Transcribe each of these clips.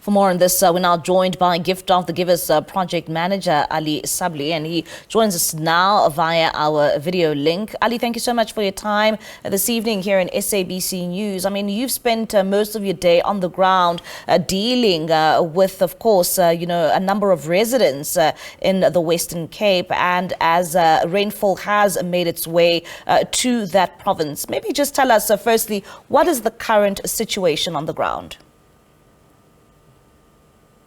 For more on this, we're now joined by Gift of the Givers project manager, Ali Sablay, and he joins us now via our video link. Ali, thank you so much for your time this evening here in SABC News. I mean, you've spent most of your day on the ground dealing with, of course, a number of residents in the Western Cape, and as rainfall has made its way to that province. Maybe just tell us, firstly, what is the current situation on the ground?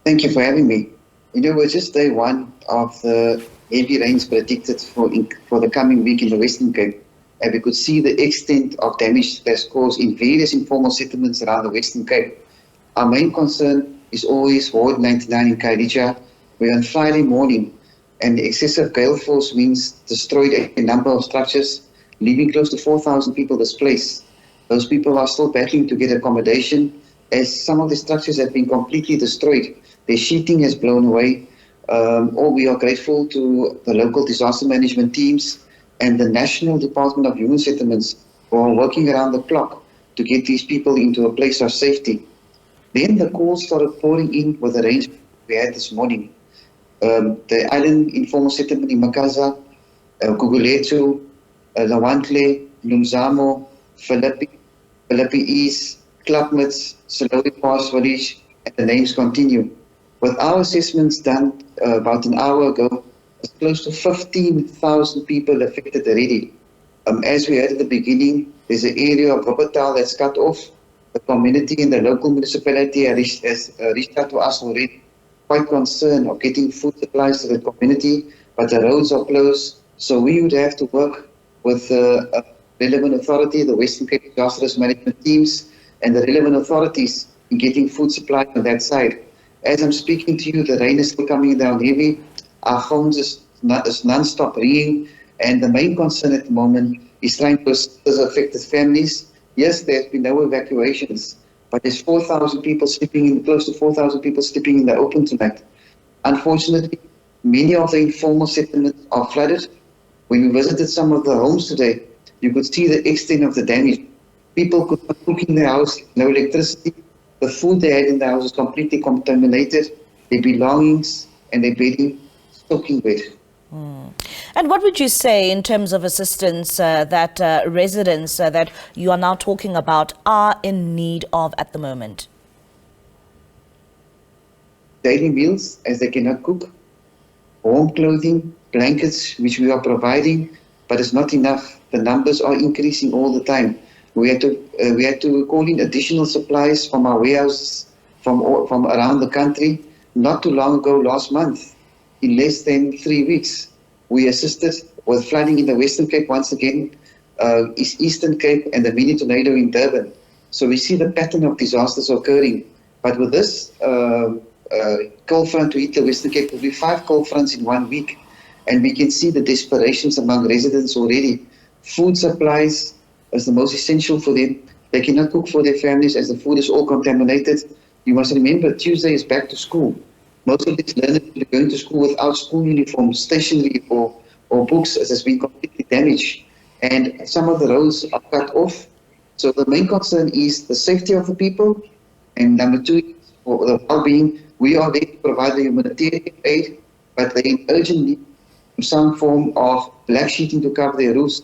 Thank you for having me. We're just day one of the heavy rains predicted for the coming week in the Western Cape, and we could see the extent of damage that's caused in various informal settlements around the Western Cape. Our main concern is always Ward 99 in Khayelitsha, where on Friday morning an excessive gale force winds destroyed a number of structures, leaving close to 4,000 people displaced. Those people are still battling to get accommodation, as some of the structures have been completely destroyed. Their sheeting has blown away. We are grateful to the local disaster management teams and the National Department of Human Settlements who are working around the clock to get these people into a place of safety. Then the calls started pouring in with the rain we had this morning. The island informal settlement in Makaza, Gugulethu, Lawantle, Lumzamo, Philippi East, Klapmuts, Sablay Pass Village, and the names continue. With our assessments done about an hour ago, there's close to 15,000 people affected already. As we heard at the beginning, there's an area of Wuppertal that's cut off. The community and the local municipality has reached out to us already, quite concerned of getting food supplies to the community, but the roads are closed. So we would have to work with the relevant authority, the Western Cape Disaster Risk Management teams, and the relevant authorities in getting food supply on that side. As I'm speaking to you, the rain is still coming down heavy. Our phones is non-stop ringing, and the main concern at the moment is trying to assist affected families. Yes, there's been no evacuations, but there's 4,000 people sleeping close to 4,000 people sleeping in the open tonight. Unfortunately, many of the informal settlements are flooded. When we visited some of the homes today, you could see the extent of the damage. People could not cook in their house, no electricity. The food they had in the house was completely contaminated. Their belongings and their bedding soaking wet. And what would you say in terms of assistance that residents that you are now talking about are in need of at the moment? Daily meals, as they cannot cook, warm clothing, blankets, which we are providing, but it's not enough. The numbers are increasing all the time. We had to call in additional supplies from our warehouses from around the country. Not too long ago, last month, in less than 3 weeks, we assisted with flooding in the Western Cape once again, Eastern Cape, and the mini tornado in Durban. So we see the pattern of disasters occurring. But with this cold front to hit the Western Cape, will be 5 cold fronts in 1 week, and we can see the desperations among residents already. Food supplies is the most essential for them. They cannot cook for their families as the food is all contaminated. You must remember, Tuesday is back to school. Most of these learners are going to school without school uniforms, stationery, or books, as has been completely damaged. And some of the roads are cut off. So the main concern is the safety of the people. And number 2 is for the well-being. We are there to provide the humanitarian aid, but they in urgent need some form of black sheeting to cover their roofs.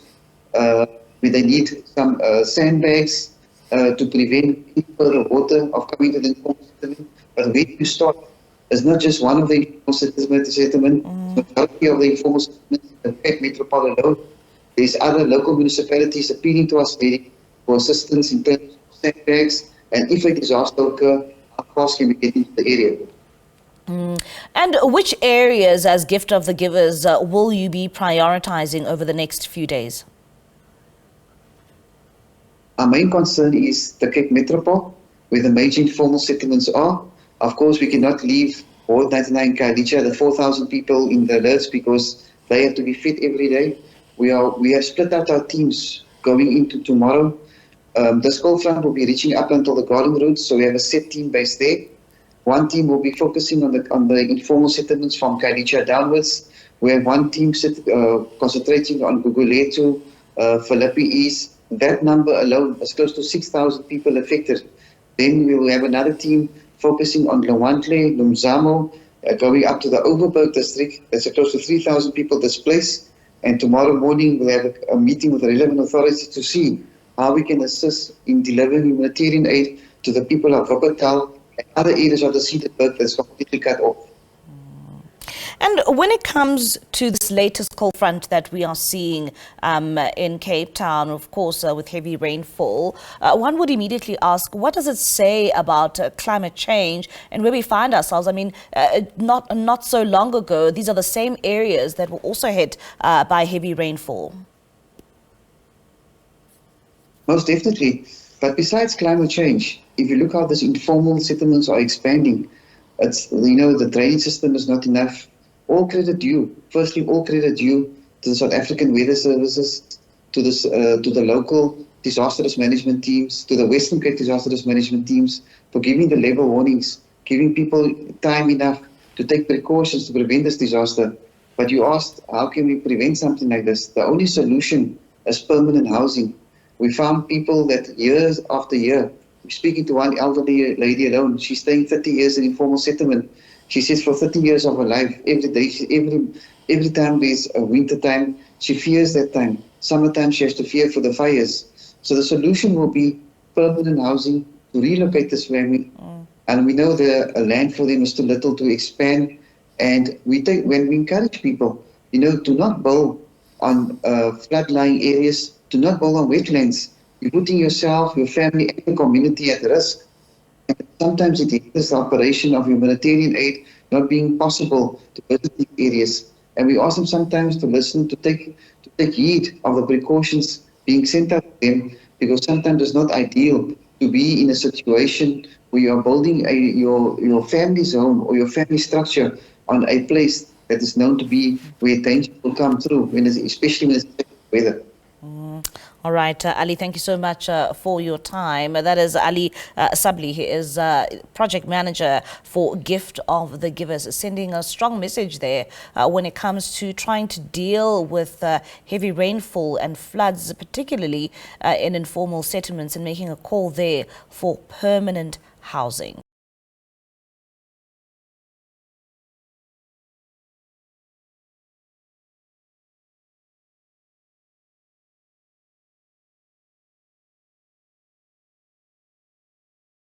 They need some sandbags to prevent further water of coming to the informal settlement. But where you start is not just one of the informal settlements. The majority of the informal settlements in the Cape Metropolitan alone. There's other local municipalities appealing to us for assistance in terms of sandbags, and if a disaster occurs, how fast can we get into the area? And which areas, as Gift of the Givers, will you be prioritizing over the next few days? Our main concern is the Cape Metropole, where the major informal settlements are. Of course, we cannot leave Ward 99 Khayelitsha, the 4,000 people in the alerts, because they have to be fed every day. We have split out our teams going into tomorrow. This cold front will be reaching up until the Garden route, so we have a set team based there. One team will be focusing on the informal settlements from Khayelitsha downwards. We have one team concentrating on Gugulethu, Philippi East. That number alone is close to 6,000 people affected. Then we will have another team focusing on Lwandle, Lumzamo, going up to the Overberg district. There's close to 3,000 people displaced. And tomorrow morning, we'll have a meeting with the relevant authorities to see how we can assist in delivering humanitarian aid to the people of Wuppertal and other areas of the Citrusdal that's completely cut off. And when it comes to this latest cold front that we are seeing in Cape Town, of course, with heavy rainfall, one would immediately ask, what does it say about climate change and where we find ourselves? I mean, not so long ago, these are the same areas that were also hit by heavy rainfall. Most definitely. But besides climate change, if you look how these informal settlements are expanding, it's, the drainage system is not enough. All credit due. Firstly, all credit due to the South African Weather Services, to the local disaster risk management teams, to the Western Cape disaster risk management teams for giving the level warnings, giving people time enough to take precautions to prevent this disaster. But you asked, how can we prevent something like this? The only solution is permanent housing. We found people that years after year, speaking to one elderly lady alone, she's staying 30 years in informal settlement. She says for 30 years of her life, every day, every time there's a winter time, she fears that time. Summertime, she has to fear for the fires. So the solution will be permanent housing to relocate this family. And we know the land for them is too little to expand. And when we encourage people, to not build on flood-lying areas, to not build on wetlands, you're putting yourself, your family, and the community at risk. Sometimes it hinders the operation of humanitarian aid not being possible to visit these areas. And we ask them sometimes to listen, to take heed of the precautions being sent out to them, because sometimes it's not ideal to be in a situation where you are building your family's home or your family structure on a place that is known to be where danger will come through, especially when it's weather. All right, Ali, thank you so much for your time. That is Ali Sablay. He is project manager for Gift of the Givers, sending a strong message there when it comes to trying to deal with heavy rainfall and floods, particularly in informal settlements, and making a call there for permanent housing.